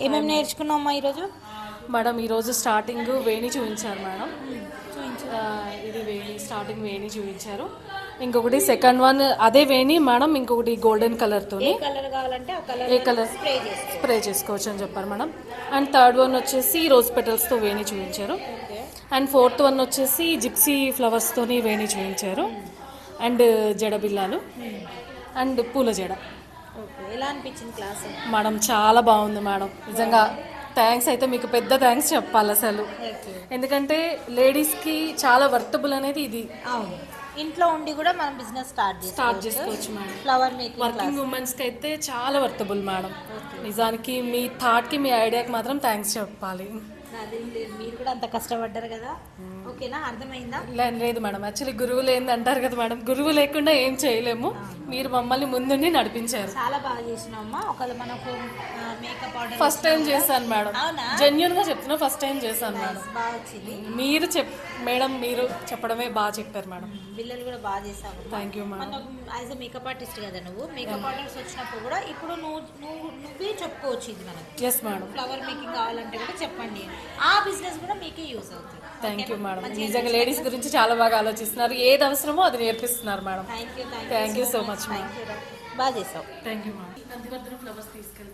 ఏమేమి నేర్చుకున్నామా ఈరోజు? మేడం ఈరోజు స్టార్టింగ్ వేణి చూపించారు మేడం. ఇది వేణి స్టార్టింగ్ వేణి చూపించారు. ఇంకొకటి సెకండ్ వన్ అదే వేణి మేడం, ఇంకొకటి గోల్డెన్ కలర్తో ఏ కలర్ కావాలంటే ఏ కలర్ స్ప్రే చేసుకోవచ్చు అని చెప్పారు మేడం. అండ్ థర్డ్ వన్ వచ్చేసి రోజ్ పెటల్స్తో వేణి చూపించారు. అండ్ ఫోర్త్ వన్ వచ్చేసి జిప్సీ ఫ్లవర్స్తోని వేణి చూపించారు. అండ్ జడబిల్లాలు అండ్ పూల జడ. ఎలా అనిపించింది క్లాస్ మేడం? చాలా బాగుంది మేడం, నిజంగా థ్యాంక్స్ అయితే మీకు పెద్ద థ్యాంక్స్ చెప్పాలి అసలు. ఎందుకంటే లేడీస్కి చాలా వర్తబుల్ అనేది ఇది. అవును, ఇంట్లో ఉండి కూడా మనం బిజినెస్ స్టార్ట్ చేసుకోవచ్చు మేడం. ఫ్లవర్ మేకింగ్ వర్కింగ్ ఉమెన్స్కి అయితే చాలా వర్తబుల్ మేడం. నిజానికి మీ థాట్కి మీ ఐడియాకి మాత్రం థ్యాంక్స్ చెప్పాలి. మీరు కూడా అంత కష్టపడ్డారు కదా, ఓకేనా? అర్థమైందా? లేదు మేడం, యాక్చువల్లీ గురువులు ఏంది అంటారు కదా మేడం, గురువు లేకుండా ఏం చేయలేము. మీరు మమ్మల్ని ముందుండి నడిపించారు. చాలా బాగా చేసినావమ్మా. ఒకవేళ మనకు మేకప్ ఆర్డర్ ఫస్ట్ టైం చేశాను మేడం, జెన్యున్ గా చెప్తున్నా, ఫస్ట్ టైం చేశాను మేడం. బాగా వచ్చింది. మీరు మేడం మీరు చెప్పడమే బాగా చెప్పారు మేడం. బిల్లలు కూడా బాగా చేసావు. Thank you madam. As a makeup artist కదా నువ్వు, మేకప్ ఆర్డర్స్ వచ్చినప్పుడు కూడా ఇప్పుడు నువ్వే చెప్పుకోవచ్చు ఇది మనకు. Yes madam. ఫ్లవర్ మేకింగ్ కావాలంటే కూడా చెప్పండి, ఆ బిజినెస్ కూడా మీకే యూజ్ అవుతుంది. థ్యాంక్ యూ మేడం, నిజంగా లేడీస్ గురించి చాలా బాగా ఆలోచిస్తున్నారు. ఏది అవసరమో అది నేర్పిస్తున్నారు madam. Thank you so much madam. బాగా చేసావు. Thank you madam. ఫ్లవర్స్ తీసుకెళ్తాను.